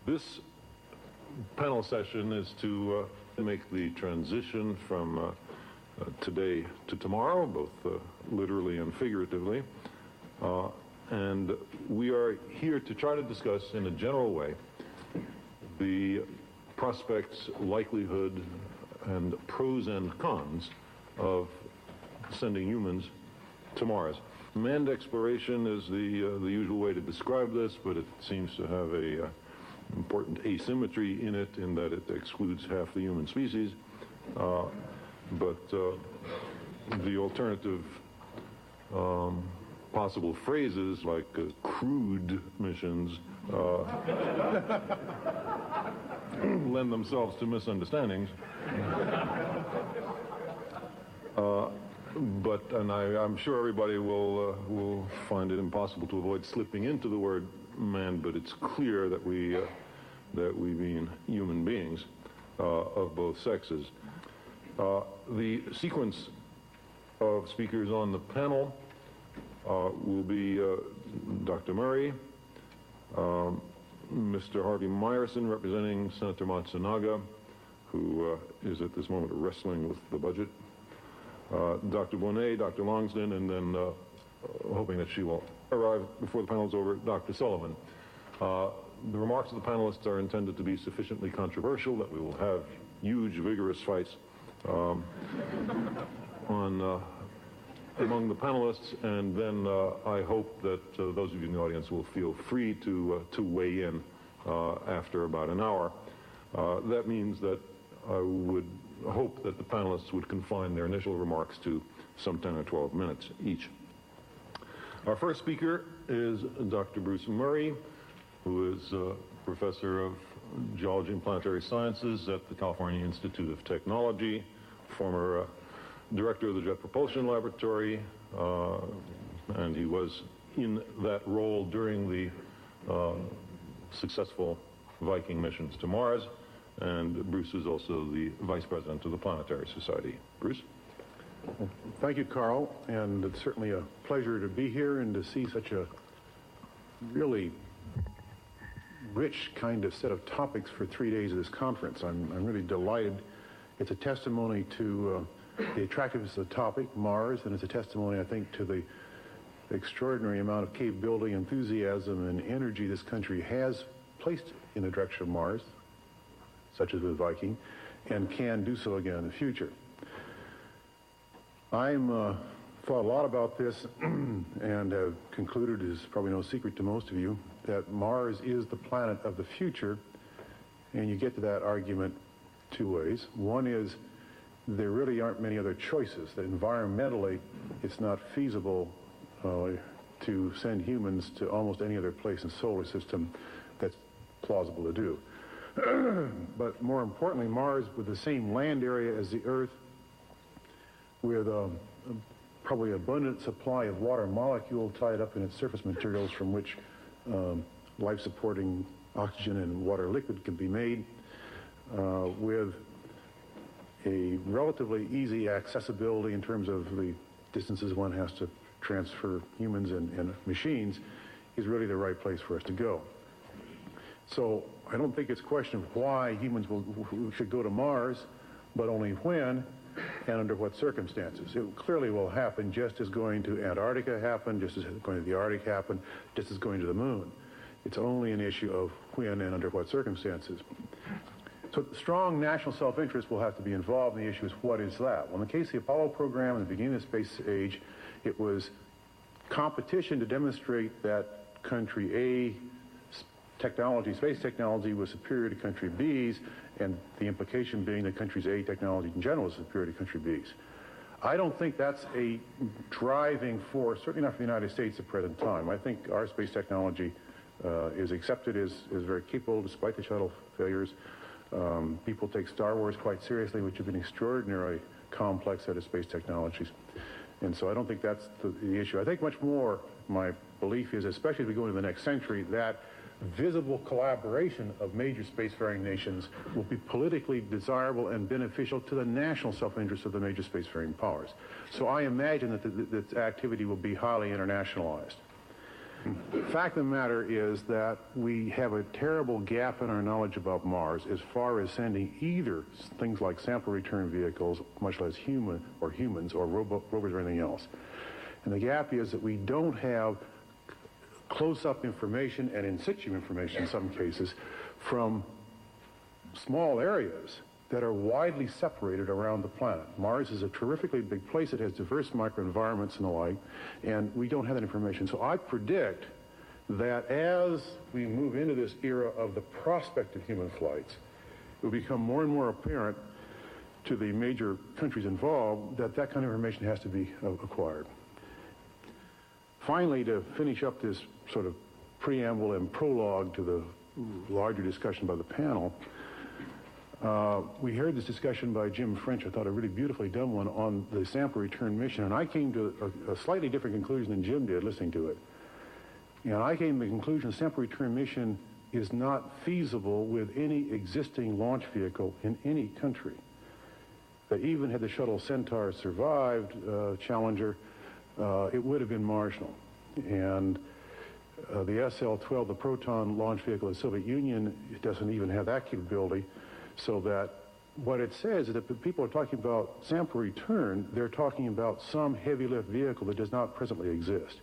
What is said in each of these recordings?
This panel session is to make the transition from today to tomorrow, both literally and figuratively. And we are here to try to discuss in a general way the prospects, likelihood, and pros and cons of sending humans to Mars. Manned exploration is the usual way to describe this, but it seems to have a important asymmetry in it, in that it excludes half the human species. But the alternative possible phrases like crude missions lend themselves to misunderstandings. And I'm sure everybody will find it impossible to avoid slipping into the word man, but it's clear that we mean human beings of both sexes. The sequence of speakers on the panel will be Dr. Murray, Mr. Harvey Meyerson, representing Senator Matsunaga, who is at this moment wrestling with the budget, Dr. Bonet, Dr. Longsdon, and then, hoping that she will arrive before the panel is over, Dr. Sullivan. The remarks of the panelists are intended to be sufficiently controversial that we will have huge, vigorous fights among the panelists, and then I hope that those of you in the audience will feel free to weigh in after about an hour. That means that I would hope that the panelists would confine their initial remarks to some 10 or 12 minutes each. Our first speaker is Dr. Bruce Murray, who is professor of geology and planetary sciences at the California Institute of Technology, former director of the Jet Propulsion Laboratory, and he was in that role during the successful Viking missions to Mars. And Bruce is also the vice president of the Planetary Society. Bruce? Well, thank you, Carl, and it's certainly a pleasure to be here and to see such a really rich kind of set of topics for 3 days of this conference. I'm really delighted. It's a testimony to the attractiveness of the topic, Mars, and it's a testimony, I think, to the extraordinary amount of capability, enthusiasm, and energy this country has placed in the direction of Mars, such as with Viking, and can do so again in the future. I'm thought a lot about this and have concluded, is probably no secret to most of you, that Mars is the planet of the future, and you get to that argument two ways. One is there really aren't many other choices, that environmentally it's not feasible to send humans to almost any other place in the solar system that's plausible to do. But more importantly, Mars, with the same land area as the Earth, with probably abundant supply of water molecule tied up in its surface materials from which life-supporting oxygen and water liquid can be made, with a relatively easy accessibility in terms of the distances one has to transfer humans and machines, is really the right place for us to go. So I don't think it's a question of why humans should go to Mars, but only when and under what circumstances. It clearly will happen, just as going to Antarctica happened, just as going to the Arctic happened, just as going to the moon. It's only an issue of when and under what circumstances. So strong national self-interest will have to be involved, and the issue is, what is that? Well, in the case of the Apollo program, in the beginning of the space age, it was competition to demonstrate that country A space technology was superior to country B's, and the implication being that country's A technology in general is superior to country B's. I don't think that's a driving force, certainly not for the United States at the present time. I think our space technology is accepted as very capable despite the shuttle failures. People take Star Wars quite seriously, which is an extraordinarily complex set of space technologies. And so I don't think that's the issue. I think much more, my belief is, especially as we go into the next century, that visible collaboration of major spacefaring nations will be politically desirable and beneficial to the national self-interest of the major spacefaring powers. So I imagine that this activity will be highly internationalized. The fact of the matter is that we have a terrible gap in our knowledge about Mars as far as sending either things like sample return vehicles, much less humans or rovers or anything else. And the gap is that we don't have close-up information and in situ information in some cases from small areas that are widely separated around the planet. Mars is a terrifically big place. It has diverse microenvironments and the like, and we don't have that information. So I predict that as we move into this era of the prospect of human flights, it will become more and more apparent to the major countries involved that that kind of information has to be acquired. Finally, to finish up this sort of preamble and prologue to the larger discussion by the panel, we heard this discussion by Jim French, I thought a really beautifully done one, on the sample return mission, and I came to a slightly different conclusion than Jim did listening to it. And I came to the conclusion the sample return mission is not feasible with any existing launch vehicle in any country. That even had the shuttle Centaur survived Challenger, it would have been marginal. And the SL-12, the Proton launch vehicle of the Soviet Union, it doesn't even have that capability. So that what it says is that when people are talking about sample return, they're talking about some heavy lift vehicle that does not presently exist.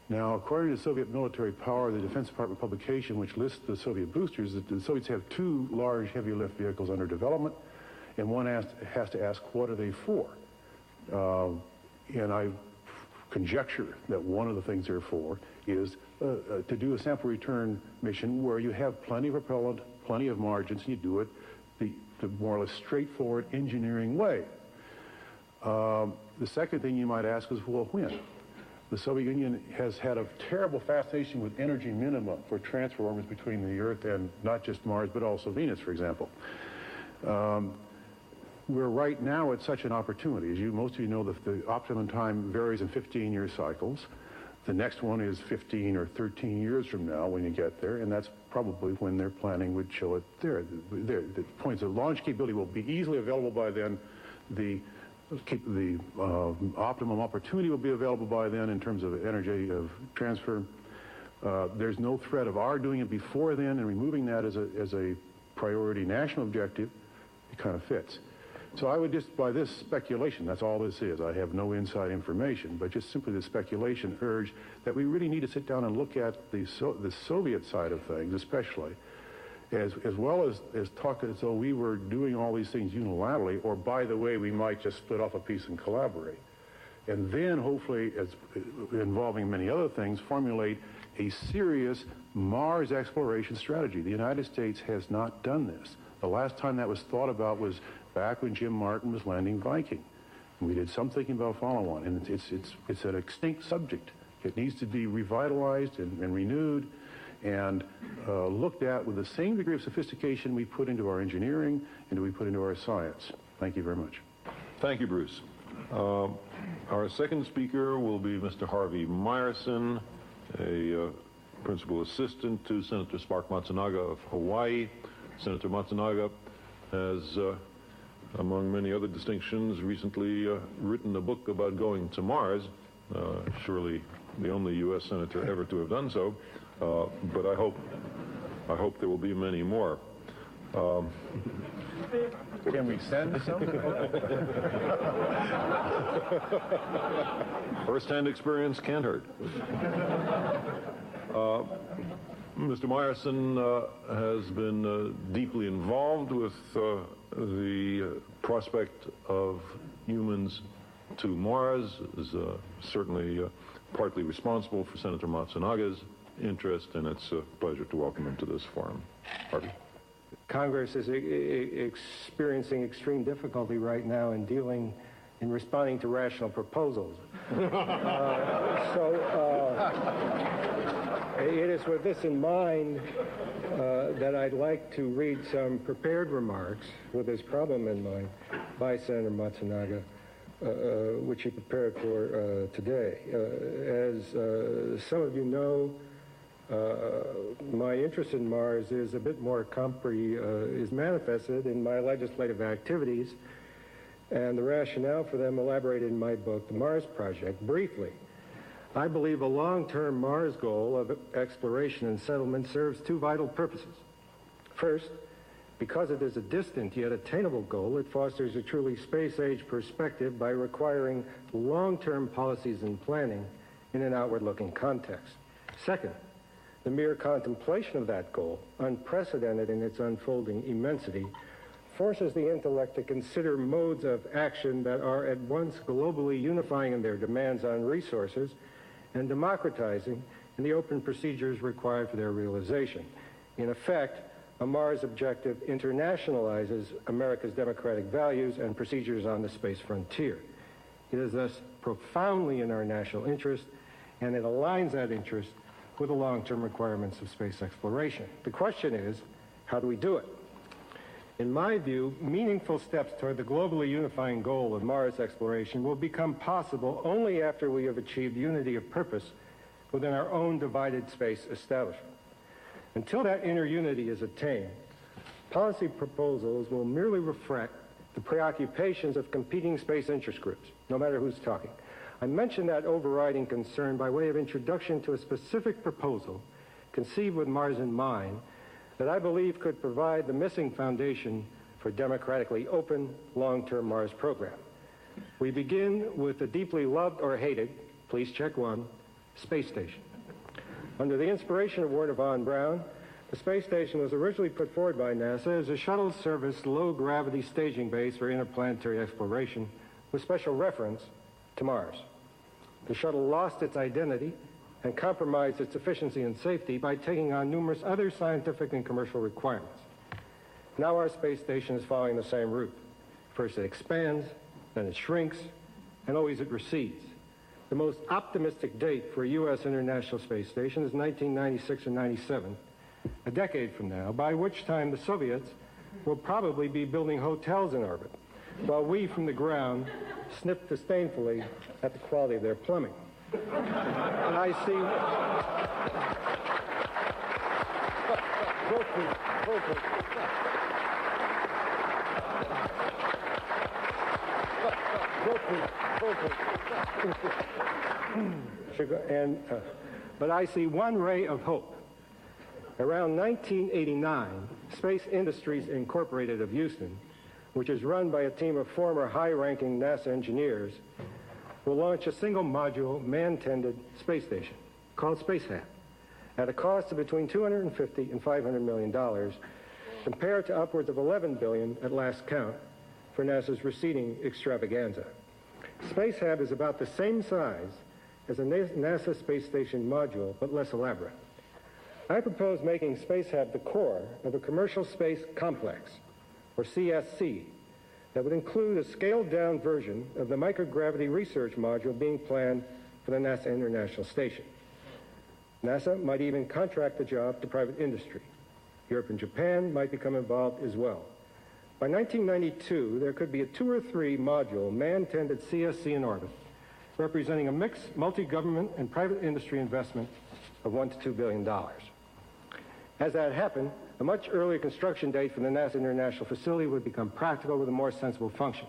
Now, according to Soviet military power, the Defense Department publication, which lists the Soviet boosters, that the Soviets have 2 large heavy lift vehicles under development, and one has to ask, what are they for? And I conjecture that one of the things they're for is to do a sample return mission where you have plenty of propellant, plenty of margins, and you do it the more or less straightforward engineering way. The second thing you might ask is, well, when? The Soviet Union has had a terrible fascination with energy minima for transfer orbits between the Earth and not just Mars, but also Venus, for example. We're right now at such an opportunity. As most of you know, the optimum time varies in 15-year cycles. The next one is 15 or 13 years from now when you get there, and that's probably when their planning would show it there. The points of launch capability will be easily available by then. The optimum opportunity will be available by then in terms of energy of transfer. There's no threat of our doing it before then, and removing that as a priority national objective, it kind of fits. So I would just, by this speculation, that's all this is. I have no inside information, but just simply the speculation urge that we really need to sit down and look at the Soviet side of things, especially, as well as talk as though we were doing all these things unilaterally, or by the way, we might just split off a piece and collaborate. And then hopefully, as involving many other things, formulate a serious Mars exploration strategy. The United States has not done this. The last time that was thought about was back when Jim Martin was landing Viking. And we did some thinking about follow-on, and it's an extinct subject. It needs to be revitalized and renewed and looked at with the same degree of sophistication we put into our engineering and we put into our science. Thank you very much. Thank you, Bruce. Our second speaker will be Mr. Harvey Myerson, a principal assistant to Senator Spark Matsunaga of Hawaii. Senator Matsunaga has, among many other distinctions, recently written a book about going to Mars, surely the only U.S. senator ever to have done so, but I hope there will be many more. Can we send some? First-hand experience can't hurt. Mr. Myerson has been deeply involved with the prospect of humans to Mars, is certainly partly responsible for Senator Matsunaga's interest, and it's a pleasure to welcome him to this forum. Harvey. Congress is experiencing extreme difficulty right now in responding to rational proposals. It is with this in mind that I'd like to read some prepared remarks with this problem in mind by Senator Matsunaga, which he prepared for today. As some of you know, my interest in Mars is a bit more is manifested in my legislative activities, and the rationale for them elaborated in my book, The Mars Project. Briefly, I believe a long-term Mars goal of exploration and settlement serves two vital purposes. First, because it is a distant yet attainable goal, it fosters a truly space-age perspective by requiring long-term policies and planning in an outward-looking context. Second, the mere contemplation of that goal, unprecedented in its unfolding immensity, forces the intellect to consider modes of action that are at once globally unifying in their demands on resources and democratizing in the open procedures required for their realization. In effect, a Mars objective internationalizes America's democratic values and procedures on the space frontier. It is thus profoundly in our national interest, and it aligns that interest with the long-term requirements of space exploration. The question is, how do we do it? In my view, meaningful steps toward the globally unifying goal of Mars exploration will become possible only after we have achieved unity of purpose within our own divided space establishment. Until that inner unity is attained, policy proposals will merely reflect the preoccupations of competing space interest groups, no matter who's talking. I mention that overriding concern by way of introduction to a specific proposal conceived with Mars in mind that I believe could provide the missing foundation for a democratically open, long-term Mars program. We begin with the deeply loved or hated, please check one, space station. Under the inspiration of Wernher von Braun, the space station was originally put forward by NASA as a shuttle service low-gravity staging base for interplanetary exploration with special reference to Mars. The shuttle lost its identity and compromised its efficiency and safety by taking on numerous other scientific and commercial requirements. Now our space station is following the same route. First it expands, then it shrinks, and always it recedes. The most optimistic date for a U.S. International Space Station is 1996 or 97, a decade from now, by which time the Soviets will probably be building hotels in orbit, while we from the ground snip disdainfully at the quality of their plumbing. And I see... But I see one ray of hope. Around 1989, Space Industries Incorporated of Houston, which is run by a team of former high-ranking NASA engineers, will launch a single-module, man-tended space station called SpaceHab at a cost of between $250 and $500 million, compared to upwards of $11 billion at last count for NASA's receding extravaganza. SpaceHab is about the same size as a NASA space station module, but less elaborate. I propose making SpaceHab the core of a commercial space complex, or CSC, that would include a scaled-down version of the microgravity research module being planned for the NASA International Station. NASA might even contract the job to private industry. Europe and Japan might become involved as well. By 1992, there could be a 2 or 3 module man-tended CSC in orbit, representing a mixed multi-government and private industry investment of $1 to $2 billion. As that happened, a much earlier construction date for the NASA International Facility would become practical with a more sensible function.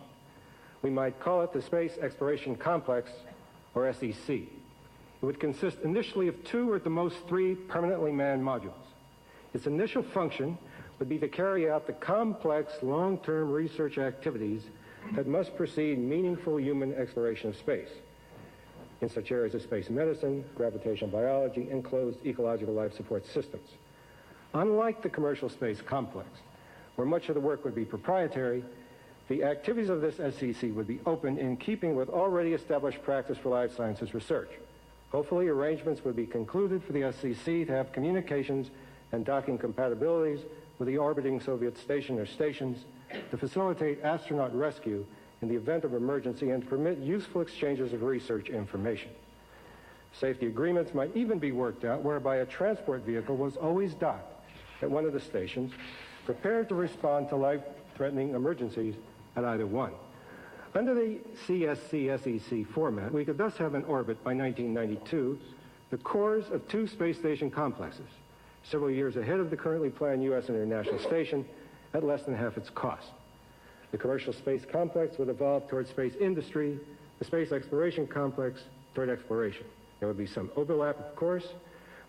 We might call it the Space Exploration Complex, or SEC. It would consist initially of 2 or at the most 3 permanently manned modules. Its initial function would be to carry out the complex long-term research activities that must precede meaningful human exploration of space in such areas as space medicine, gravitational biology, and closed ecological life support systems. Unlike the commercial space complex, where much of the work would be proprietary, the activities of this SEC would be open in keeping with already established practice for life sciences research. Hopefully, arrangements would be concluded for the SEC to have communications and docking compatibilities with the orbiting Soviet station or stations to facilitate astronaut rescue in the event of emergency and to permit useful exchanges of research information. Safety agreements might even be worked out whereby a transport vehicle was always docked at one of the stations, prepared to respond to life-threatening emergencies at either one. Under the CSC-SEC format, we could thus have in orbit by 1992 the cores of 2 space station complexes, several years ahead of the currently planned U.S. International Station at less than half its cost. The commercial space complex would evolve toward space industry, the space exploration complex toward exploration. There would be some overlap, of course,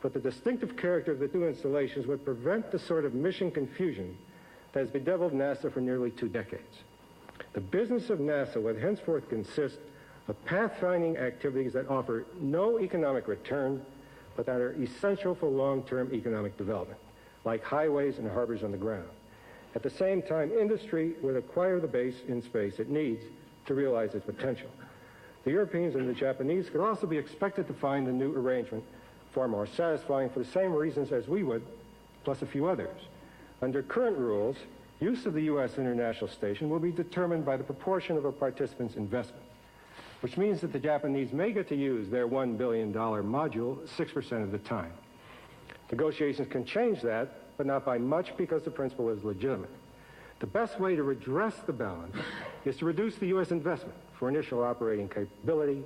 but the distinctive character of the two installations would prevent the sort of mission confusion that has bedeviled NASA for nearly 2 decades. The business of NASA would henceforth consist of pathfinding activities that offer no economic return, but that are essential for long-term economic development, like highways and harbors on the ground. At the same time, industry would acquire the base in space it needs to realize its potential. The Europeans and the Japanese could also be expected to find the new arrangement far more satisfying for the same reasons as we would, plus a few others. Under current rules, use of the U.S. International Station will be determined by the proportion of a participant's investment, which means that the Japanese may get to use their $1 billion module 6% of the time. Negotiations can change that, but not by much because the principle is legitimate. The best way to redress the balance is to reduce the U.S. investment for initial operating capability,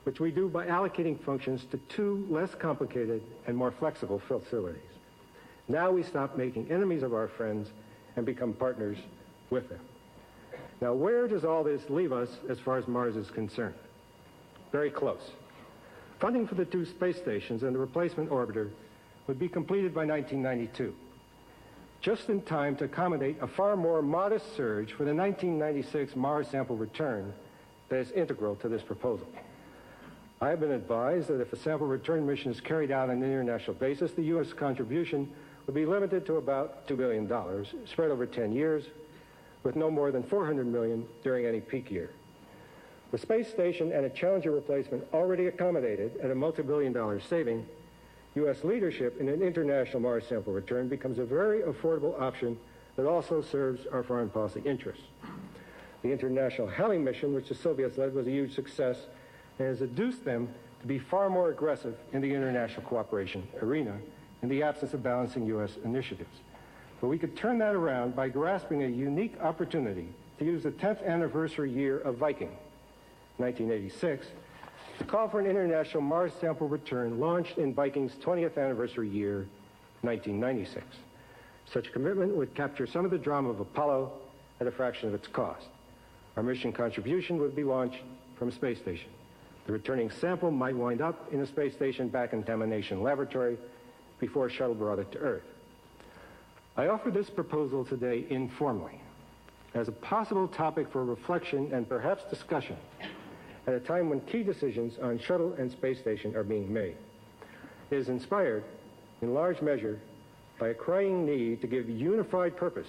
which we do by allocating functions to 2 less complicated and more flexible facilities. Now we stop making enemies of our friends and become partners with them. Now, where does all this leave us as far as Mars is concerned? Very close. Funding for the 2 space stations and the replacement orbiter would be completed by 1992, just in time to accommodate a far more modest surge for the 1996 Mars sample return that is integral to this proposal. I have been advised that if a sample return mission is carried out on an international basis, the U.S. contribution would be limited to about $2 billion, spread over 10 years, with no more than $400 million during any peak year. The space station and a Challenger replacement already accommodated at a multi-billion-dollar saving, U.S. leadership in an international Mars sample return becomes a very affordable option that also serves our foreign policy interests. The international Halley mission, which the Soviets led, was a huge success and has induced them to be far more aggressive in the international cooperation arena in the absence of balancing U.S. initiatives. But we could turn that around by grasping a unique opportunity to use the 10th anniversary year of Viking, 1986, to call for an international Mars sample return launched in Viking's 20th anniversary year, 1996. Such a commitment would capture some of the drama of Apollo at a fraction of its cost. Our mission contribution would be launched from a space station. The returning sample might wind up in a space station back in contamination laboratory before a shuttle brought it to Earth. I offer this proposal today informally as a possible topic for reflection and perhaps discussion at a time when key decisions on shuttle and space station are being made. It is inspired, in large measure, by a crying need to give unified purpose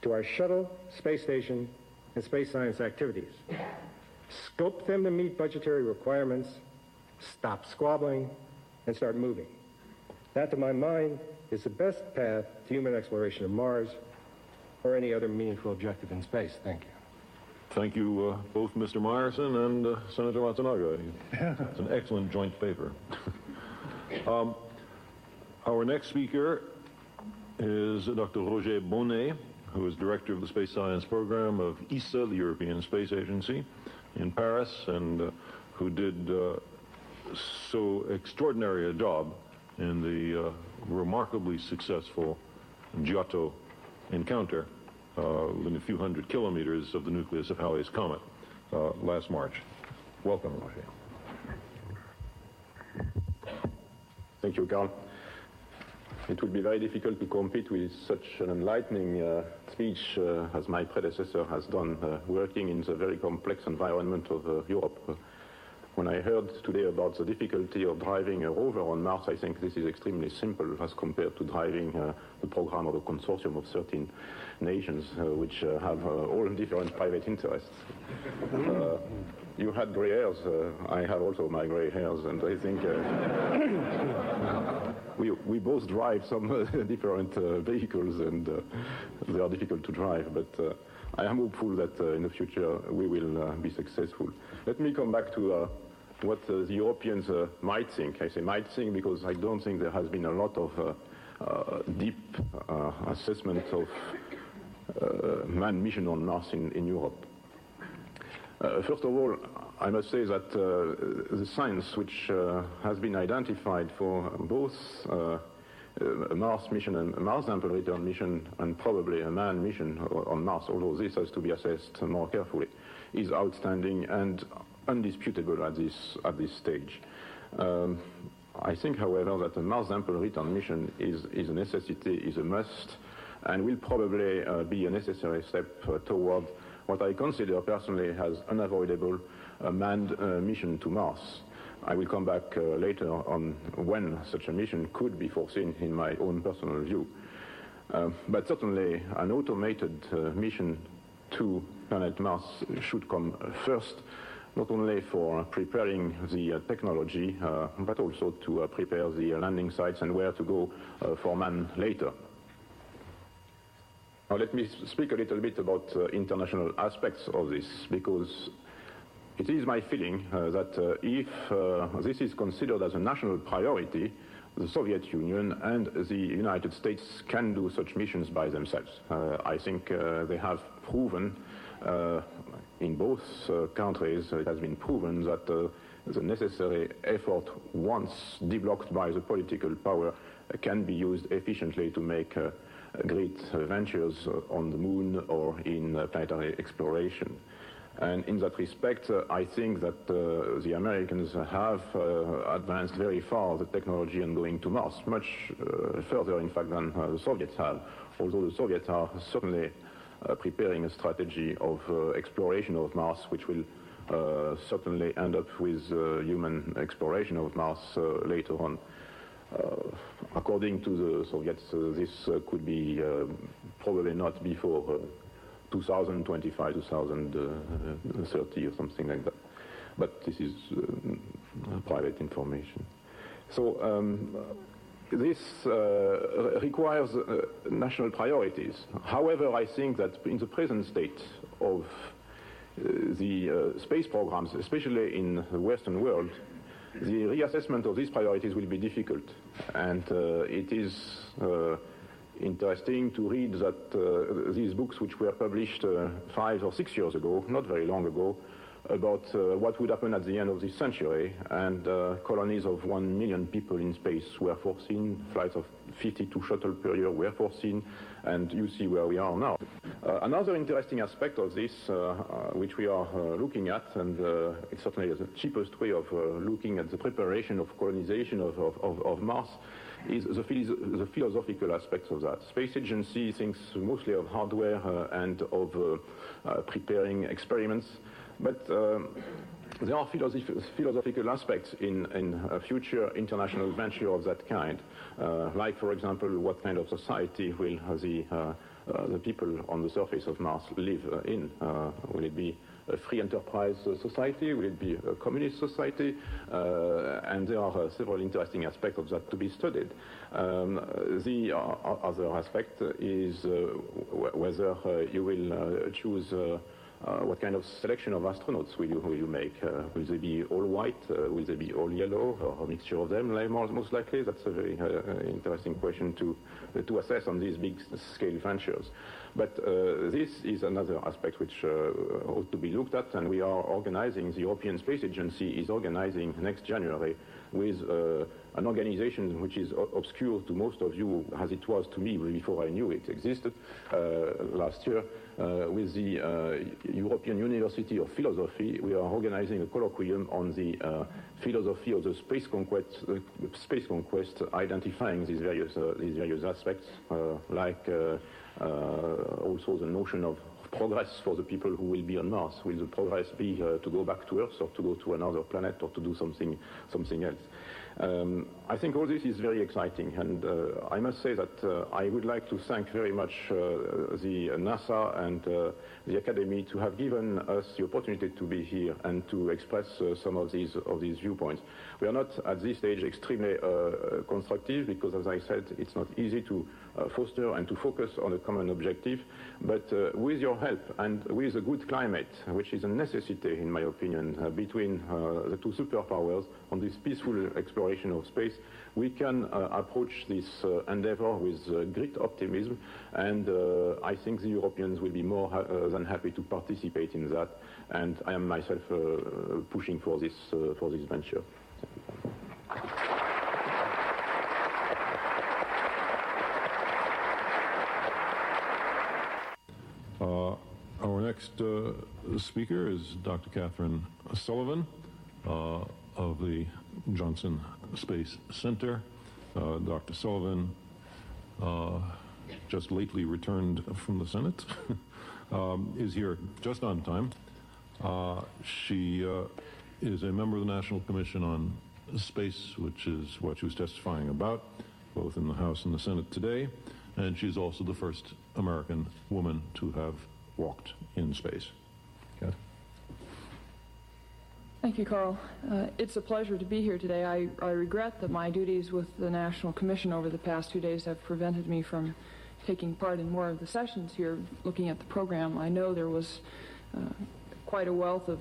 to our shuttle, space station, and space science activities. Scope them to meet budgetary requirements, stop squabbling, and start moving. That, to my mind, is the best path to human exploration of Mars or any other meaningful objective in space. Thank you. Thank you, both Mr. Meyerson and Senator Matsunaga. It's an excellent joint paper. Our next speaker is Dr. Roger Bonnet, who is director of the Space Science Program of ESA, the European Space Agency, in Paris, and who did so extraordinary a job in the remarkably successful Giotto encounter within a few hundred kilometers of the nucleus of Halley's Comet last March. Welcome, Roger. Thank you, Carl. It would be very difficult to compete with such an enlightening speech as my predecessor has done, working in the very complex environment of Europe. When I heard today about the difficulty of driving a rover on Mars, I think this is extremely simple as compared to driving the program of a consortium of 13 nations, which have all different private interests. You had gray hairs. I have also my gray hairs, and I think we both drive some different vehicles, and they are difficult to drive, but I am hopeful that in the future we will be successful. Let me come back to what the Europeans might think. I say might think because I don't think there has been a lot of deep assessment of manned mission on Mars in Europe. First of all, I must say that the science which has been identified for both a Mars mission and a Mars sample return mission, and probably a manned mission on Mars, although this has to be assessed more carefully, is outstanding and undisputable at this stage. I think, however, that a Mars sample return mission is a necessity, is a must, and will probably be a necessary step toward what I consider personally as unavoidable manned mission to Mars. I will come back later on when such a mission could be foreseen in my own personal view. But certainly an automated mission to planet Mars should come first, not only for preparing the technology, but also to prepare the landing sites and where to go for man later. Now let me speak a little bit about international aspects of this, because it is my feeling that if this is considered as a national priority, the Soviet Union and the United States can do such missions by themselves. I think they have proven in both countries, it has been proven that the necessary effort, once deblocked by the political power, can be used efficiently to make great ventures on the moon or in planetary exploration. And in that respect, I think that the Americans have advanced very far the technology on going to Mars, much further, in fact, than the Soviets have, although the Soviets are certainly preparing a strategy of exploration of Mars, which will certainly end up with human exploration of Mars later on. According to the Soviets, this could be probably not before 2025, 2030 or something like that. But this is private information. So this requires national priorities. However, I think that in the present state of the space programs, especially in the Western world, the reassessment of these priorities will be difficult. And it is interesting to read that these books, which were published 5 or 6 years ago, not very long ago, about what would happen at the end of this century, and colonies of 1 million people in space were foreseen, flights of 52 shuttle per year were foreseen, and you see where we are now. Another interesting aspect of this, which we are looking at, and it's certainly the cheapest way of looking at the preparation of colonization of Mars, is the philosophical aspects of that. Space Agency thinks mostly of hardware and of preparing experiments, but there are philosophical aspects in a future international venture of that kind. Like, for example, what kind of society will the people on the surface of Mars live in? Will it be a free enterprise society? Will it be a communist society? And there are several interesting aspects of that to be studied. The other aspect is whether you will choose what kind of selection of astronauts will you make? Will they be all white? Will they be all yellow? Or a mixture of them, most likely? That's a very interesting question to assess on these big-scale ventures. But this is another aspect which ought to be looked at, and we are organizing, the European Space Agency is organizing next January with an organization which is obscure to most of you, as it was to me before I knew it existed last year, with the European University of Philosophy. We are organizing a colloquium on the philosophy of the space conquest, identifying these various aspects, like also the notion of progress for the people who will be on Mars. Will the progress be to go back to Earth, or to go to another planet, or to do something else? I think all this is very exciting, and I must say that I would like to thank very much the NASA and the Academy to have given us the opportunity to be here and to express some of these viewpoints. We are not at this stage extremely constructive, because, as I said, it's not easy to foster and to focus on a common objective, but with your help and with a good climate, which is a necessity, in my opinion, between the two superpowers on this peaceful exploration of space, we can approach this endeavor with great optimism, and I think the Europeans will be more than happy to participate in that, and I am myself pushing for this venture. Our next speaker is Dr. Catherine Sullivan of the Johnson Space Center. Dr. Sullivan, just lately returned from the Senate, is here just on time. She is a member of the National Commission on Space, which is what she was testifying about, both in the House and the Senate today, and she's also the first American woman to have walked in space. Kat? Thank you, Carl. It's a pleasure to be here today. I regret that my duties with the National Commission over the past 2 days have prevented me from taking part in more of the sessions here looking at the program. I know there was quite a wealth of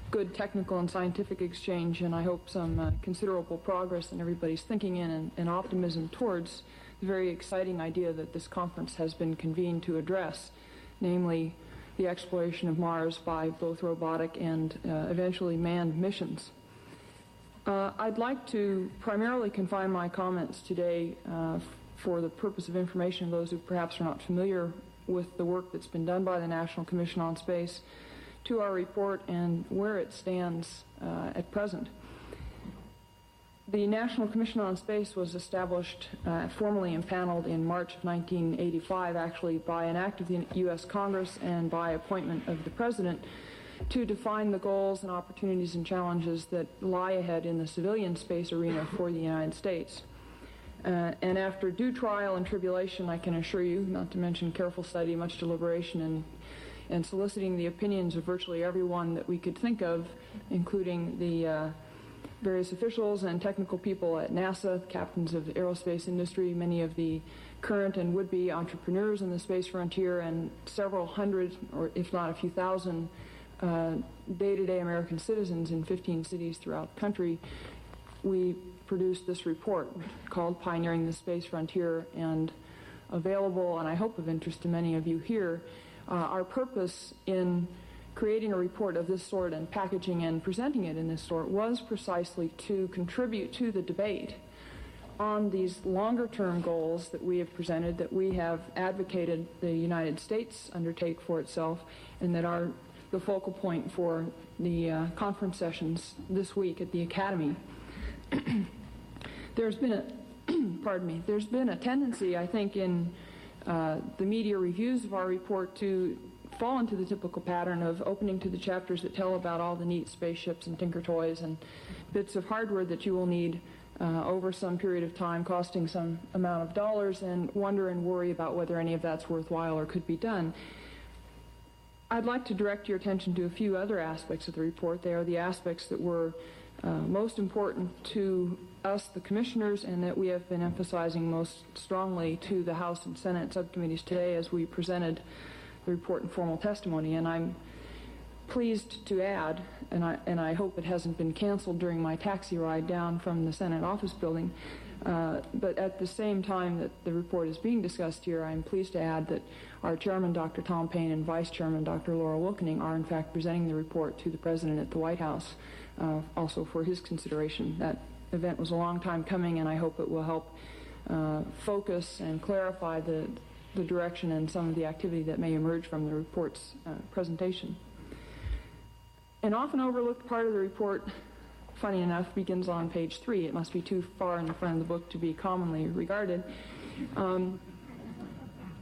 good technical and scientific exchange, and I hope some considerable progress in everybody's thinking and optimism towards the very exciting idea that this conference has been convened to address, namely the exploration of Mars by both robotic and eventually manned missions. I'd like to primarily confine my comments today for the purpose of information of those who perhaps are not familiar with the work that's been done by the National Commission on Space to our report and where it stands at present. The National Commission on Space was established, formally impaneled in March of 1985, actually by an act of the U.S. Congress and by appointment of the President, to define the goals and opportunities and challenges that lie ahead in the civilian space arena for the United States. And after due trial and tribulation, I can assure you, not to mention careful study, much deliberation, and soliciting the opinions of virtually everyone that we could think of, including the various officials and technical people at NASA, captains of the aerospace industry, many of the current and would-be entrepreneurs in the space frontier, and several hundred, or if not a few thousand, day-to-day American citizens in 15 cities throughout the country, we produced this report called Pioneering the Space Frontier, and available, and I hope of interest to many of you here. Our purpose in creating a report of this sort and packaging and presenting it in this sort was precisely to contribute to the debate on these longer-term goals that we have presented, that we have advocated the United States undertake for itself, and that are the focal point for the conference sessions this week at the Academy. There's been a there's been a tendency, I think, in the media reviews of our report to fall into the typical pattern of opening to the chapters that tell about all the neat spaceships and tinker toys and bits of hardware that you will need over some period of time, costing some amount of dollars, and wonder and worry about whether any of that's worthwhile or could be done. I'd like to direct your attention to a few other aspects of the report. They are the aspects that were most important to us, the commissioners, and that we have been emphasizing most strongly to the House and Senate subcommittees today as we presented the report in formal testimony. And I'm pleased to add, and I hope it hasn't been canceled during my taxi ride down from the Senate office building, but at the same time that the report is being discussed here, I'm pleased to add that our chairman, Dr. Tom Paine, and vice chairman, Dr. Laura Wilkening, are in fact presenting the report to the president at the White House, also for his consideration. That event was a long time coming, and I hope it will help focus and clarify the direction and some of the activity that may emerge from the report's presentation. An often overlooked part of the report, funny enough, begins on page 3. It must be too far in the front of the book to be commonly regarded. And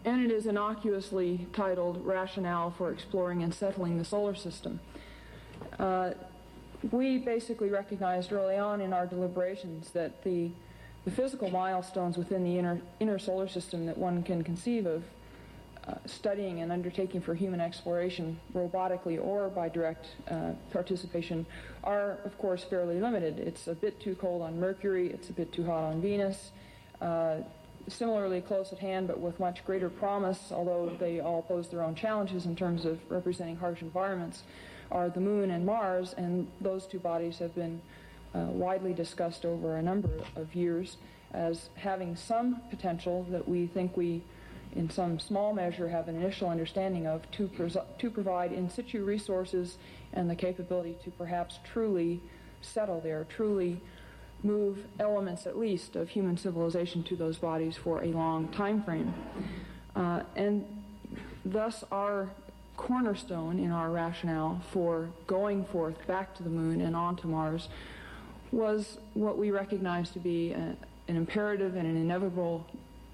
it is innocuously titled Rationale for Exploring and Settling the Solar System. We basically recognized early on in our deliberations that the physical milestones within the inner solar system that one can conceive of studying and undertaking for human exploration, robotically or by direct participation, are, of course, fairly limited. It's a bit too cold on Mercury, it's a bit too hot on Venus. Similarly close at hand, but with much greater promise, although they all pose their own challenges in terms of representing harsh environments, are the Moon and Mars, and those two bodies have been widely discussed over a number of years as having some potential that we think we, in some small measure, have an initial understanding of to provide in situ resources and the capability to perhaps truly settle there, truly move elements at least of human civilization to those bodies for a long time frame. And thus our cornerstone in our rationale for going forth back to the Moon and on to Mars was what we recognize to be an imperative and an inevitable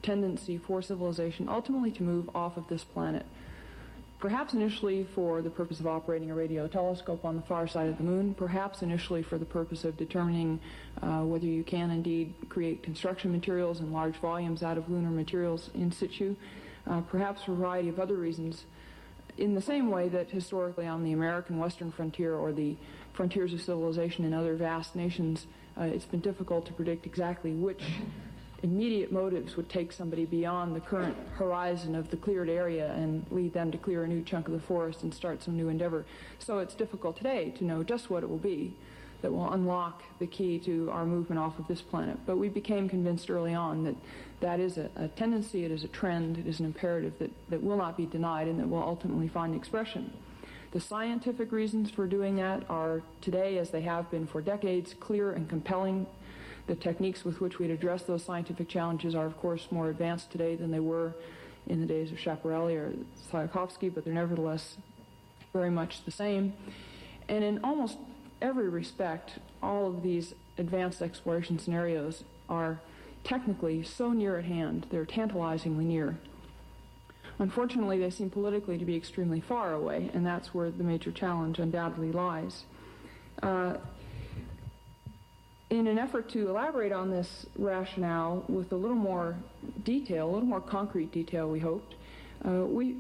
tendency for civilization ultimately to move off of this planet. Perhaps initially for the purpose of operating a radio telescope on the far side of the moon, perhaps initially for the purpose of determining whether you can indeed create construction materials in large volumes out of lunar materials in situ, perhaps for a variety of other reasons, in the same way that historically on the American western frontier or the frontiers of civilization in other vast nations, it's been difficult to predict exactly which immediate motives would take somebody beyond the current horizon of the cleared area and lead them to clear a new chunk of the forest and start some new endeavor. So it's difficult today to know just what it will be that will unlock the key to our movement off of this planet. But we became convinced early on that that is a tendency, it is a trend, it is an imperative that will not be denied and that will ultimately find expression. The scientific reasons for doing that are today, as they have been for decades, clear and compelling. The techniques with which we'd address those scientific challenges are, of course, more advanced today than they were in the days of Schiaparelli or Tsiolkovsky, but they're nevertheless very much the same. And in almost every respect, all of these advanced exploration scenarios are technically so near at hand, they're tantalizingly near. Unfortunately, they seem politically to be extremely far away, and that's where the major challenge undoubtedly lies. In an effort to elaborate on this rationale with a little more detail, a little more concrete detail, we hoped, we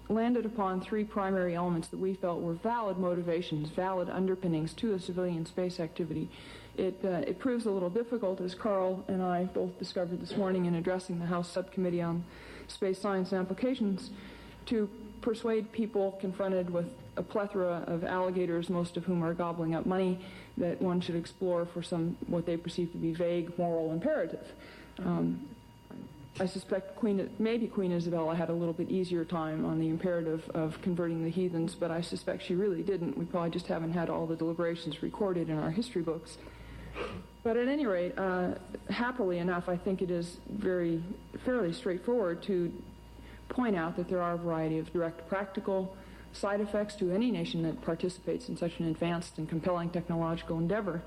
landed upon three primary elements that we felt were valid motivations, valid underpinnings to a civilian space activity. It proves a little difficult, as Carl and I both discovered this morning in addressing the House Subcommittee on Space Science and Applications, to persuade people confronted with a plethora of alligators, most of whom are gobbling up money, that one should explore for some what they perceive to be vague moral imperative. I suspect maybe Queen Isabella had a little bit easier time on the imperative of converting the heathens, but I suspect she really didn't. We probably just haven't had all the deliberations recorded in our history books. But at any rate, happily enough, I think it is fairly straightforward to point out that there are a variety of direct practical side effects to any nation that participates in such an advanced and compelling technological endeavor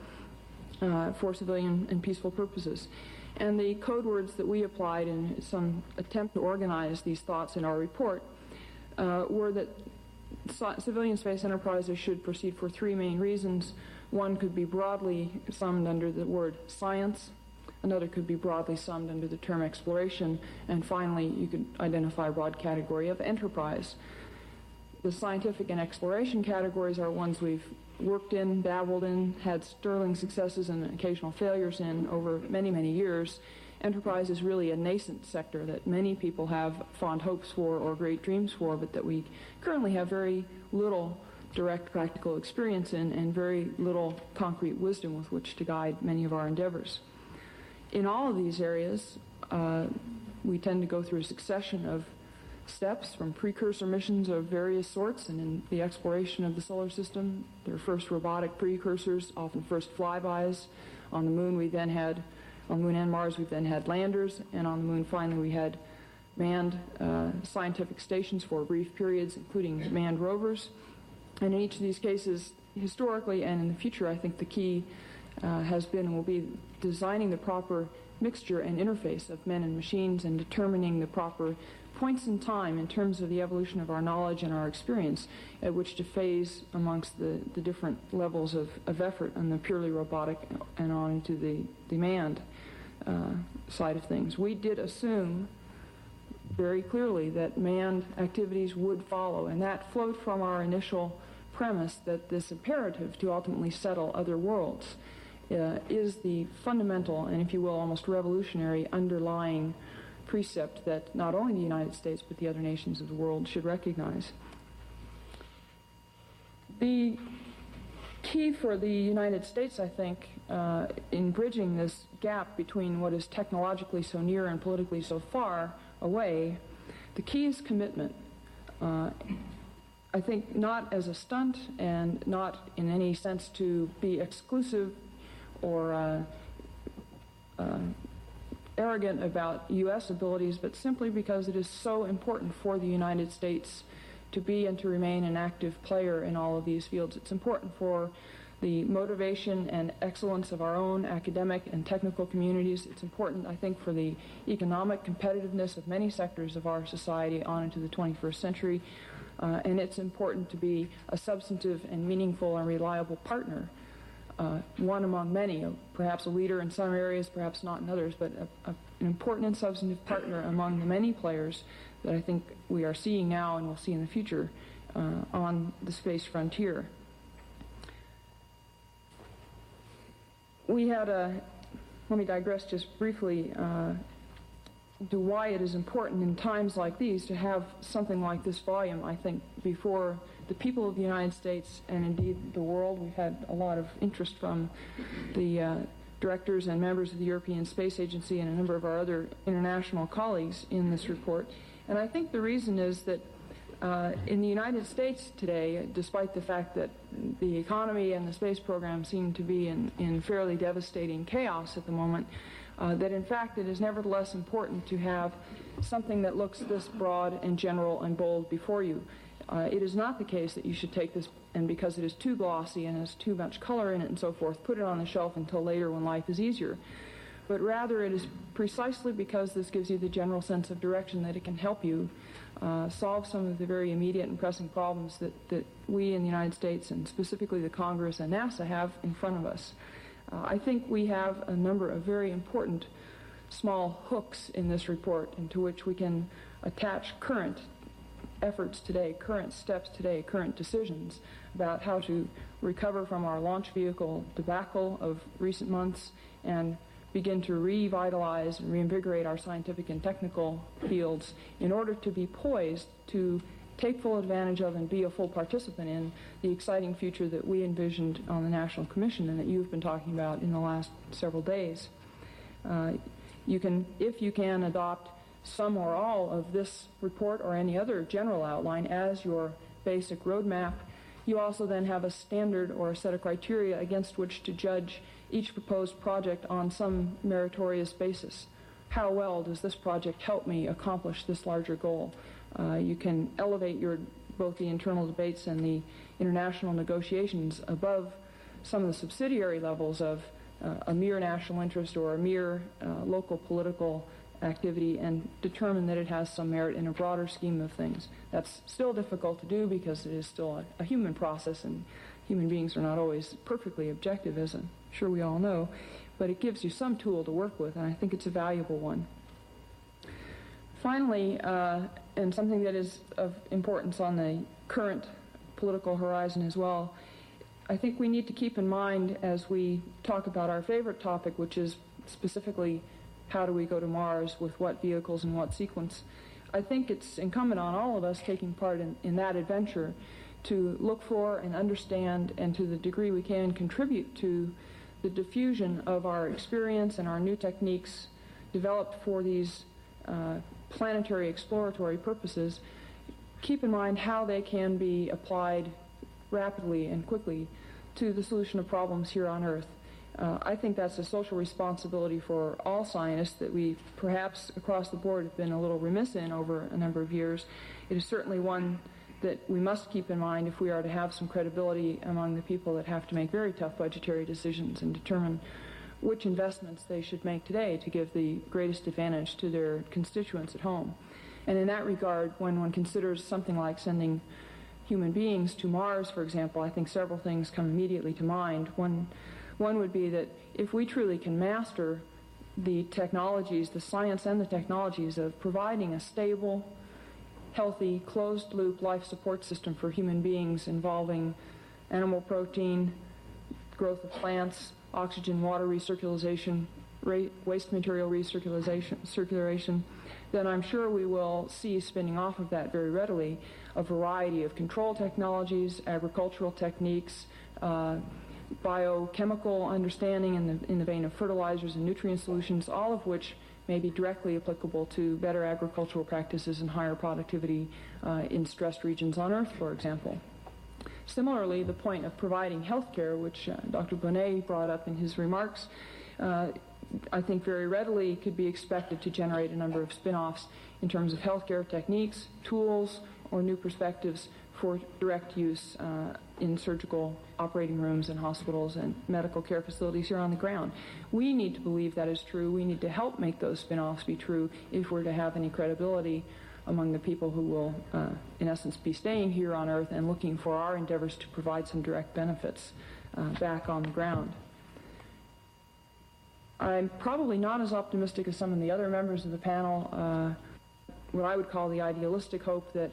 for civilian and peaceful purposes. And the code words that we applied in some attempt to organize these thoughts in our report were that civilian space enterprises should proceed for three main reasons. One could be broadly summed under the word science. Another could be broadly summed under the term exploration. And finally, you could identify a broad category of enterprise. The scientific and exploration categories are ones we've worked in, dabbled in, had sterling successes and occasional failures in over many, many years. Enterprise is really a nascent sector that many people have fond hopes for or great dreams for, but that we currently have very little direct practical experience in and very little concrete wisdom with which to guide many of our endeavors. In all of these areas, we tend to go through a succession of steps from precursor missions of various sorts, and in the exploration of the solar system, there are first robotic precursors, often first flybys. On the moon, on the moon and Mars, we then had landers, and on the moon, finally, we had manned scientific stations for brief periods, including manned rovers. And in each of these cases, historically and in the future, I think the key has been and will be designing the proper mixture and interface of men and machines and determining the proper points in time in terms of the evolution of our knowledge and our experience at which to phase amongst the different levels of effort on the purely robotic and on into the manned side of things. We did assume very clearly that manned activities would follow, and that flowed from our initial premise that this imperative to ultimately settle other worlds is the fundamental and, if you will, almost revolutionary underlying precept that not only the United States but the other nations of the world should recognize. The key for the United States, I think, in bridging this gap between what is technologically so near and politically so far away, the key is commitment. I think not as a stunt and not in any sense to be exclusive or arrogant about U.S. abilities, but simply because it is so important for the United States to be and to remain an active player in all of these fields. It's important for the motivation and excellence of our own academic and technical communities. It's important, I think, for the economic competitiveness of many sectors of our society on into the 21st century. And it's important to be a substantive and meaningful and reliable partner, one among many, perhaps a leader in some areas, perhaps not in others, but an important and substantive partner among the many players that I think we are seeing now and will see in the future on the space frontier. We had let me digress just briefly to why it is important in times like these to have something like this volume, I think, before the people of the United States and indeed the world. We've had a lot of interest from the directors and members of the European Space Agency and a number of our other international colleagues in this report. And I think the reason is that in the United States today, despite the fact that the economy and the space program seem to be in fairly devastating chaos at the moment, that in fact it is nevertheless important to have something that looks this broad and general and bold before you. It is not the case that you should take this and because it is too glossy and has too much color in it and so forth, put it on the shelf until later when life is easier. But rather it is precisely because this gives you the general sense of direction that it can help you solve some of the very immediate and pressing problems that we in the United States and specifically the Congress and NASA have in front of us. I think we have a number of very important small hooks in this report into which we can attach current efforts today, current steps today, current decisions about how to recover from our launch vehicle debacle of recent months and begin to revitalize and reinvigorate our scientific and technical fields in order to be poised to take full advantage of and be a full participant in the exciting future that we envisioned on the National Commission and that you've been talking about in the last several days. You can, if you can, adopt some or all of this report or any other general outline as your basic roadmap. You also then have a standard or a set of criteria against which to judge each proposed project on some meritorious basis. How well does this project help me accomplish this larger goal? You can elevate both the internal debates and the international negotiations above some of the subsidiary levels of a mere national interest or a mere local political activity and determine that it has some merit in a broader scheme of things. That's still difficult to do because it is still a human process and human beings are not always perfectly objective, as I'm sure we all know, but it gives you some tool to work with, and I think it's a valuable one. Finally, and something that is of importance on the current political horizon as well, I think we need to keep in mind as we talk about our favorite topic, which is specifically how do we go to Mars, with what vehicles and what sequence. I think it's incumbent on all of us taking part in that adventure to look for and understand and to the degree we can contribute to the diffusion of our experience and our new techniques developed for these planetary exploratory purposes. Keep in mind how they can be applied rapidly and quickly to the solution of problems here on Earth. I think that's a social responsibility for all scientists that we perhaps across the board have been a little remiss in over a number of years. It is certainly one that we must keep in mind if we are to have some credibility among the people that have to make very tough budgetary decisions and determine which investments they should make today to give the greatest advantage to their constituents at home. And in that regard, when one considers something like sending human beings to Mars, for example, I think several things come immediately to mind. One would be that if we truly can master the technologies, the science and the technologies of providing a stable, healthy, closed-loop life support system for human beings involving animal protein, growth of plants, oxygen, water recirculation, waste material recirculation, then I'm sure we will see spinning off of that very readily a variety of control technologies, agricultural techniques, biochemical understanding in the vein of fertilizers and nutrient solutions, all of which may be directly applicable to better agricultural practices and higher productivity in stressed regions on Earth, for example. Similarly, the point of providing health care, which Dr. Bonnet brought up in his remarks, I think very readily could be expected to generate a number of spin-offs in terms of healthcare techniques, tools, or new perspectives for direct use in surgical operating rooms and hospitals and medical care facilities here on the ground. We need to believe that is true. We need to help make those spin-offs be true if we're to have any credibility among the people who will, in essence, be staying here on Earth and looking for our endeavors to provide some direct benefits back on the ground. I'm probably not as optimistic as some of the other members of the panel. What I would call the idealistic hope that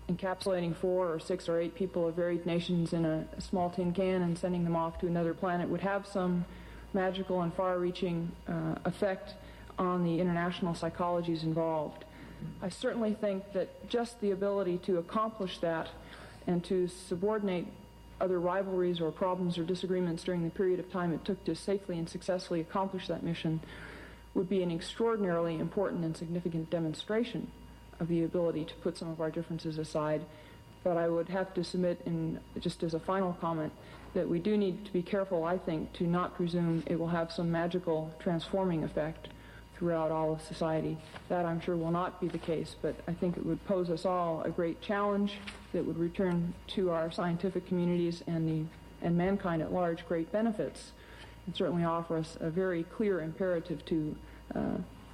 encapsulating 4 or 6 or 8 people of varied nations in a small tin can and sending them off to another planet would have some magical and far-reaching effect on the international psychologies involved. I certainly think that just the ability to accomplish that and to subordinate other rivalries or problems or disagreements during the period of time it took to safely and successfully accomplish that mission would be an extraordinarily important and significant demonstration of the ability to put some of our differences aside. But I would have to submit, just as a final comment, that we do need to be careful, I think, to not presume it will have some magical transforming effect throughout all of society. That, I'm sure, will not be the case, but I think it would pose us all a great challenge that would return to our scientific communities and mankind at large great benefits, and certainly offer us a very clear imperative to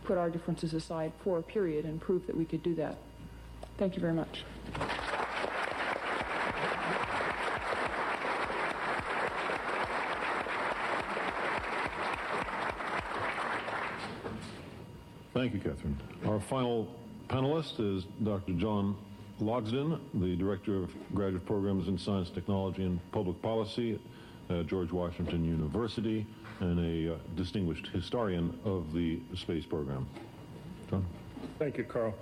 put our differences aside for a period and prove that we could do that. Thank you very much. Thank you, Catherine. Our final panelist is Dr. John Logsdon, the Director of Graduate Programs in Science, Technology, and Public Policy at George Washington University, and a distinguished historian of the space program. John? Thank you, Carl.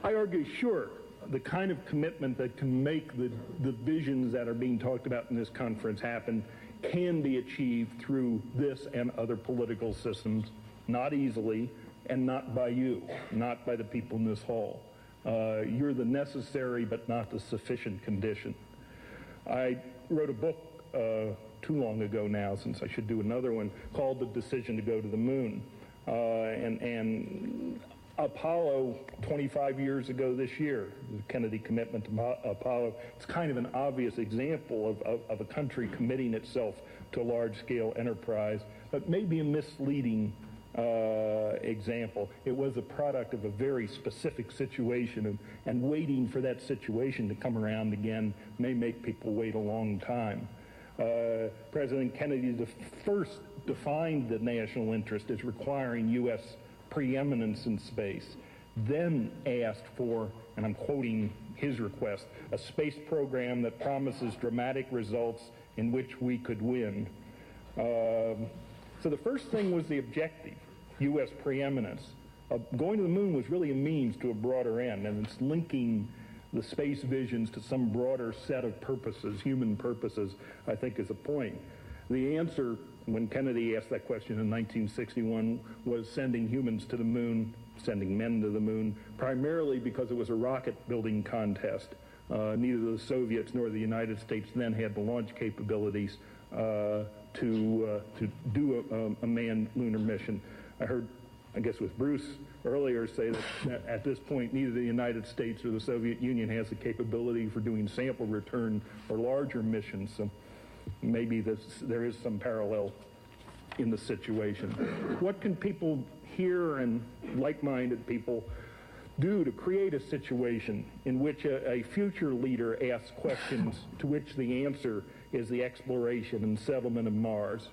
I argue, sure, the kind of commitment that can make the visions that are being talked about in this conference happen can be achieved through this and other political systems, not easily, and not by you, not by the people in this hall. You're the necessary but not the sufficient condition. I wrote a book too long ago now, since I should do another one, called The Decision to Go to the Moon. And Apollo, 25 years ago this year, the Kennedy commitment to Apollo, it's kind of an obvious example of a country committing itself to a large-scale enterprise, but maybe a misleading example. It was a product of a very specific situation, and waiting for that situation to come around again may make people wait a long time. President Kennedy first defined the national interest as requiring U.S. preeminence in space, then asked for, and I'm quoting his request, a space program that promises dramatic results in which we could win. So the first thing was the objective, U.S. preeminence. Going to the moon was really a means to a broader end, and it's linking the space visions to some broader set of purposes, human purposes, I think is a point. The answer, when Kennedy asked that question in 1961, was sending humans to the moon, sending men to the moon, primarily because it was a rocket-building contest. Neither the Soviets nor the United States then had the launch capabilities to do a manned lunar mission. I heard, I guess it was Bruce earlier, say that at this point neither the United States or the Soviet Union has the capability for doing sample return or larger missions. So maybe there is some parallel in the situation. What can people here and like-minded people do to create a situation in which a future leader asks questions to which the answer is the exploration and settlement of Mars?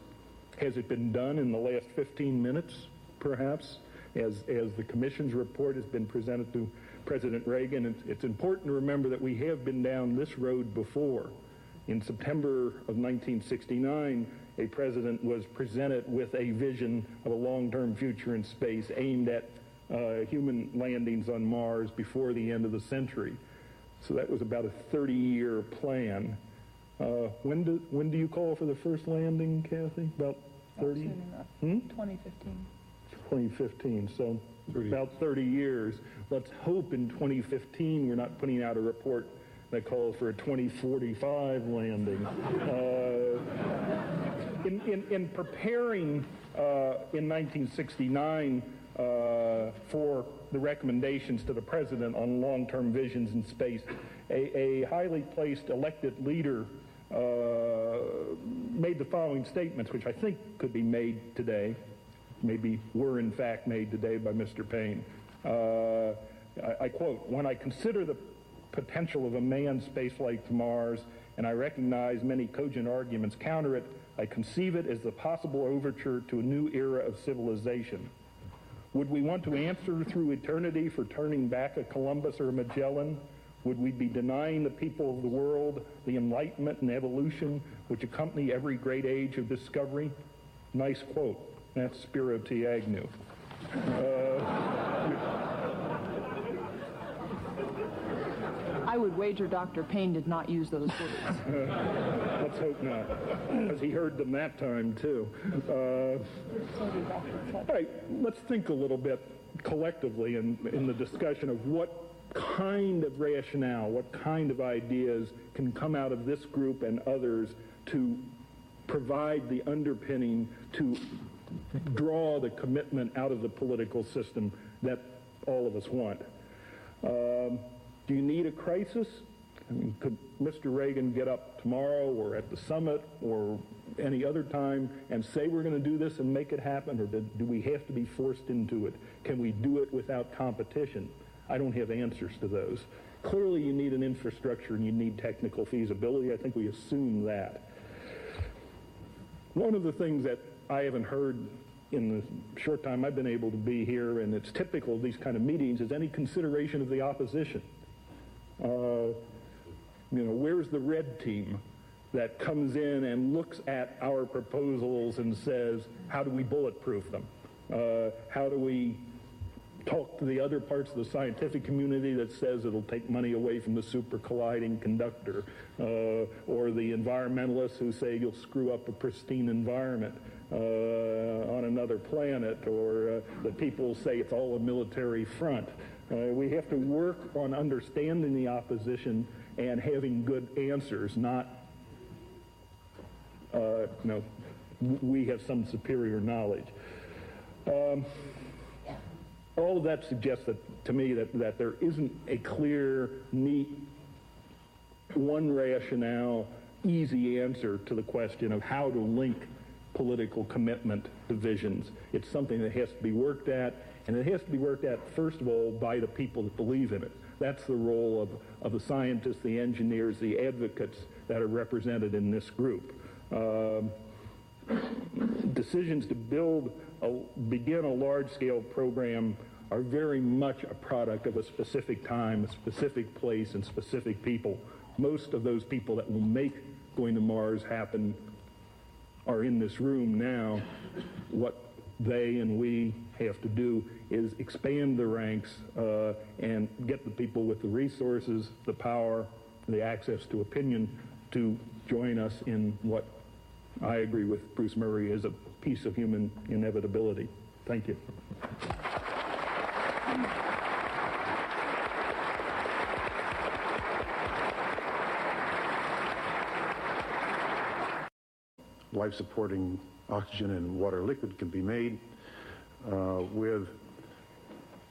Has it been done in the last 15 minutes, perhaps, as the Commission's report has been presented to President Reagan? It's important to remember that we have been down this road before. In September of 1969, a president was presented with a vision of a long-term future in space aimed at human landings on Mars before the end of the century. So that was about a 30-year plan. When do you call for the first landing, Kathy? About 30? Soon enough. 2015. 2015, so about 30 years. Let's hope in 2015 we're not putting out a report that calls for a 2045 landing. In preparing in 1969 for for the recommendations to the president on long-term visions in space. A highly placed elected leader made the following statements, which I think could be made today, maybe were in fact made today by Mr. Payne. I quote, "When I consider the potential of a manned spaceflight to Mars, and I recognize many cogent arguments counter it, I conceive it as the possible overture to a new era of civilization. Would we want to answer through eternity for turning back a Columbus or a Magellan? Would we be denying the people of the world the enlightenment and evolution which accompany every great age of discovery?" Nice quote. That's Spiro T. Agnew. I would wager Dr. Payne did not use those words. Let's hope not, because he heard them that time, too. All right, let's think a little bit collectively in the discussion of what kind of rationale, what kind of ideas can come out of this group and others to provide the underpinning to draw the commitment out of the political system that all of us want. Do you need a crisis? I mean, could Mr. Reagan get up tomorrow or at the summit or any other time and say we're going to do this and make it happen, or do we have to be forced into it? Can we do it without competition? I don't have answers to those. Clearly you need an infrastructure and you need technical feasibility. I think we assume that. One of the things that I haven't heard in the short time I've been able to be here, and it's typical of these kind of meetings, is any consideration of the opposition. Where's the red team that comes in and looks at our proposals and says, how do we bulletproof them? How do we talk to the other parts of the scientific community that says it'll take money away from the super colliding conductor, or the environmentalists who say you'll screw up a pristine environment on another planet, or the people who say it's all a military front. We have to work on understanding the opposition and having good answers, not we have some superior knowledge. All of that suggests to me that there isn't a clear, neat, one rationale, easy answer to the question of how to link political commitment to visions. It's something that has to be worked at, and it has to be worked at, first of all, by the people that believe in it. That's the role of the scientists, the engineers, the advocates that are represented in this group. Decisions to begin a large-scale program are very much a product of a specific time, a specific place, and specific people. Most of those people that will make going to Mars happen are in this room now. What they and we have to do is expand the ranks and get the people with the resources, the power, the access to opinion to join us in what I agree with Bruce Murray is a piece of human inevitability. Thank you. Life-supporting oxygen and water liquid can be made with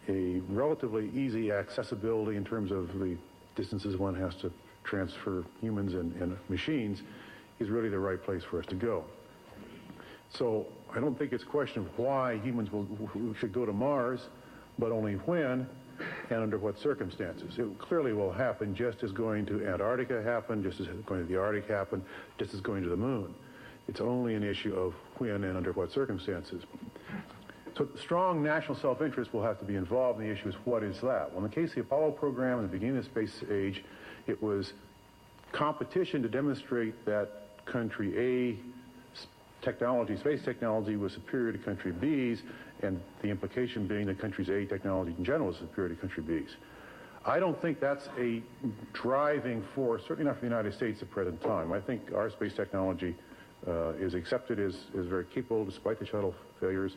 a relatively easy accessibility in terms of the distances one has to transfer humans and machines is really the right place for us to go. So I don't think it's a question of why humans should go to Mars, but only when and under what circumstances. It clearly will happen just as going to Antarctica happened, just as going to the Arctic happened, just as going to the moon. It's only an issue of when and under what circumstances. So strong national self-interest will have to be involved, and the issue is what is that? Well, in the case of the Apollo program, in the beginning of the space age, it was competition to demonstrate that country A space technology was superior to country B's, and the implication being that country's A technology in general is superior to country B's. I don't think that's a driving force, certainly not for the United States at the present time. I think our space technology is accepted as very capable despite the shuttle failures.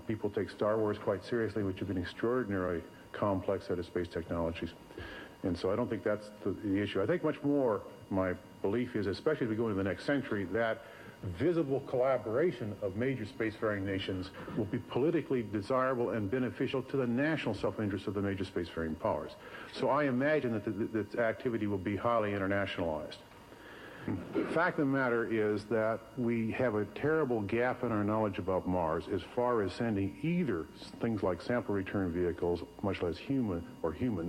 People take Star Wars quite seriously, which have been extraordinarily complex set of space technologies. And so I don't think that's the issue. I think much more my belief is, especially as we go into the next century, that visible collaboration of major spacefaring nations will be politically desirable and beneficial to the national self-interest of the major spacefaring powers. So I imagine that this activity will be highly internationalized. The fact of the matter is that we have a terrible gap in our knowledge about Mars as far as sending either things like sample return vehicles, much less humans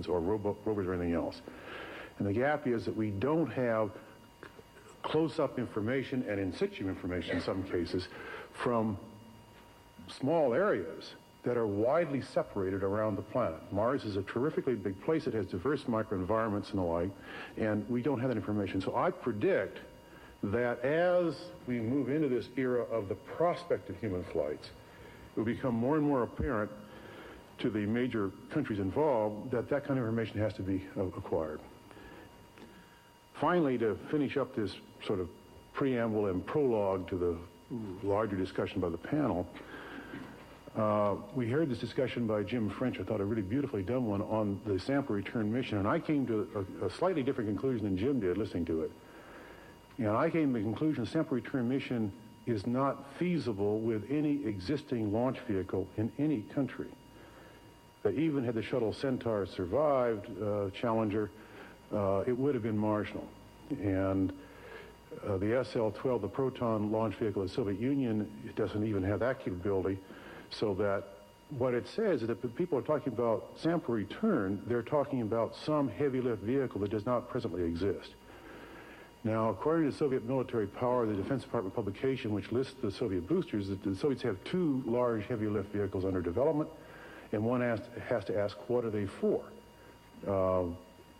or rovers or anything else. And the gap is that we don't have close-up information and in situ information in some cases from small areas that are widely separated around the planet. Mars is a terrifically big place. It has diverse microenvironments and the like, and we don't have that information. So I predict that as we move into this era of the prospect of human flights, it will become more and more apparent to the major countries involved that that kind of information has to be acquired. Finally, to finish up this sort of preamble and prologue to the larger discussion by the panel, we heard this discussion by Jim French, I thought a really beautifully done one, on the sample return mission, and I came to a slightly different conclusion than Jim did listening to it. And I came to the conclusion the sample return mission is not feasible with any existing launch vehicle in any country. That even had the shuttle Centaur survived Challenger, it would have been marginal. And the SL-12, the Proton launch vehicle of the Soviet Union, it doesn't even have that capability. So that what it says is that when people are talking about sample return, they're talking about some heavy lift vehicle that does not presently exist. Now, according to Soviet military power, the Defense Department publication, which lists the Soviet boosters, the Soviets have 2 large heavy lift vehicles under development, and one has to ask, what are they for?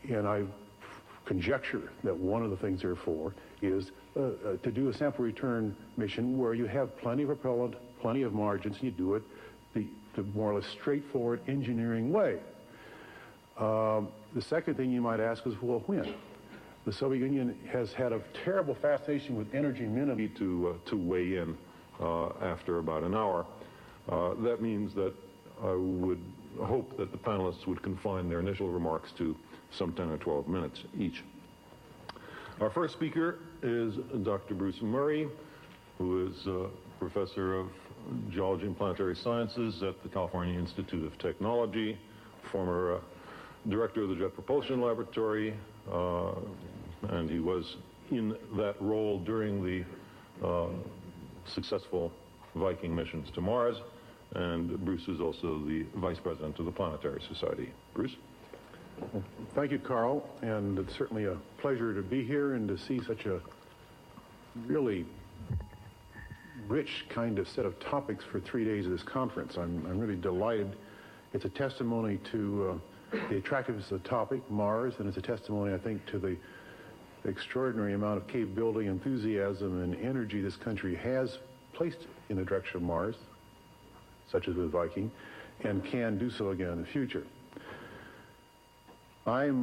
And I conjecture that one of the things they're for is to do a sample return mission where you have plenty of propellant, plenty of margins, and you do it the more or less straightforward engineering way. The second thing you might ask is, well, when? The Soviet Union has had a terrible fascination with energy minimum. To weigh in after about an hour. That means that I would hope that the panelists would confine their initial remarks to some 10 or 12 minutes each. Our first speaker is Dr. Bruce Murray, who is professor of geology and planetary sciences at the California Institute of Technology, former director of the Jet Propulsion Laboratory, and he was in that role during the successful Viking missions to Mars. And Bruce is also the vice president of the Planetary Society. Bruce? Well, thank you, Carl, and it's certainly a pleasure to be here and to see such a really rich kind of set of topics for 3 days of this conference. I'm really delighted. It's a testimony to the attractiveness of the topic, Mars, and it's a testimony, I think, to the extraordinary amount of capability, enthusiasm, and energy this country has placed in the direction of Mars, such as with Viking, and can do so again in the future. I'm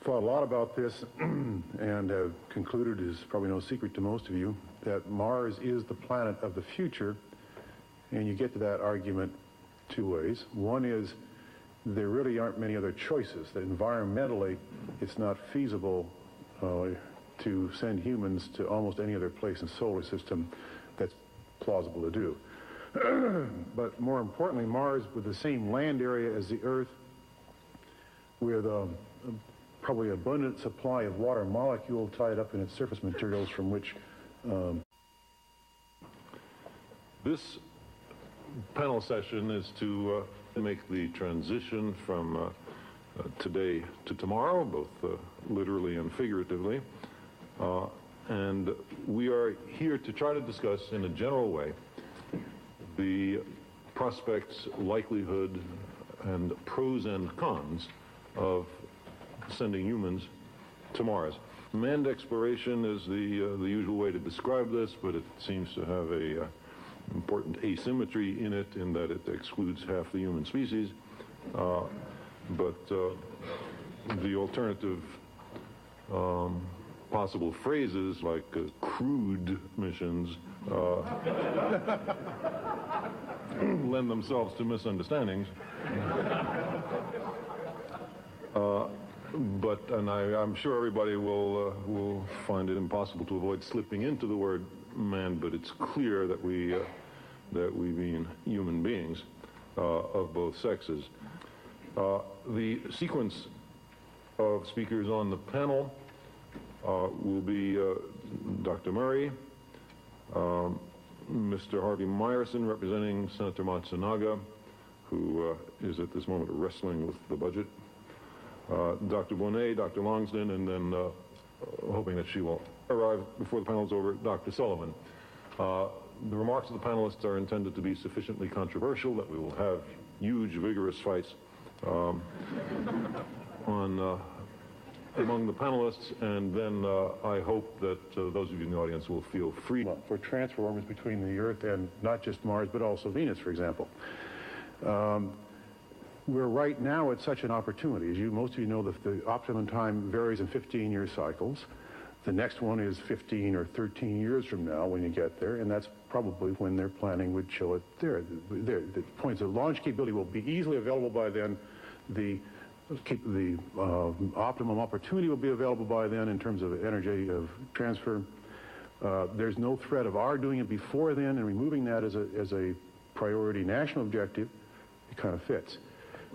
thought a lot about this and have concluded, it's probably no secret to most of you, that Mars is the planet of the future, and you get to that argument 2 ways. One is there really aren't many other choices, that environmentally it's not feasible to send humans to almost any other place in the solar system that's plausible to do. But more importantly, Mars, with the same land area as the Earth, with probably abundant supply of water molecule tied up in its surface materials from which... This panel session is to make the transition from today to tomorrow, both literally and figuratively. And we are here to try to discuss in a general way the prospects, likelihood, and pros and cons of sending humans to Mars. Manned exploration is the usual way to describe this, but it seems to have a important asymmetry in it, in that it excludes half the human species. But the alternative possible phrases like crude missions lend themselves to misunderstandings. And I'm sure everybody will find it impossible to avoid slipping into the word man, but it's clear that we mean human beings of both sexes. The sequence of speakers on the panel will be Dr. Murray, Mr. Harvey Myerson representing Senator Matsunaga, who is at this moment wrestling with the budget, Dr. Bonet, Dr. Longsden, and then hoping that she will arrive before the panel is over, Dr. Sullivan. The remarks of the panelists are intended to be sufficiently controversial that we will have huge, vigorous fights among the panelists, and then I hope that those of you in the audience will feel free. For transformers between the Earth and not just Mars, but also Venus, for example. We're right now at such an opportunity. As most of you know, the optimum time varies in 15-year cycles. The next one is 15 or 13 years from now when you get there, and that's probably when their planning would show it there. The points of launch capability will be easily available by then. The optimum opportunity will be available by then in terms of energy of transfer. There's no threat of our doing it before then and removing that as a priority national objective. It kind of fits.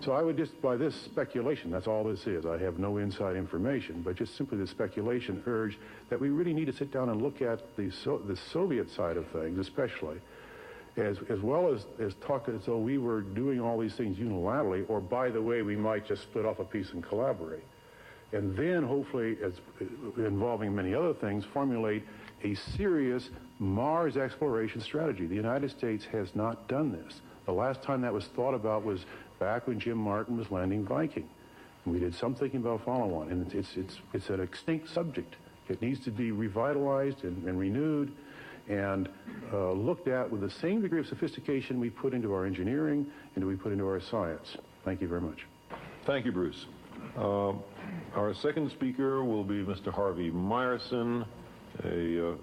So I would just, by this speculation, that's all this is. I have no inside information, but just simply the speculation urge that we really need to sit down and look at the Soviet side of things, especially, as well as talk as though we were doing all these things unilaterally, or by the way, we might just split off a piece and collaborate. And then hopefully, as involving many other things, formulate a serious Mars exploration strategy. The United States has not done this. The last time that was thought about was back when Jim Martin was landing Viking. And we did some thinking about follow-on, and it's an extinct subject. It needs to be revitalized and renewed and looked at with the same degree of sophistication we put into our engineering and we put into our science. Thank you very much. Thank you, Bruce. Our second speaker will be Mr. Harvey Myerson, a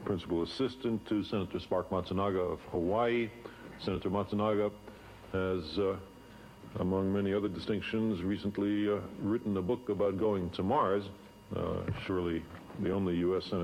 principal assistant to Senator Spark Matsunaga of Hawaii. Senator Matsunaga has, among many other distinctions, recently written a book about going to Mars, surely the only U.S. Senator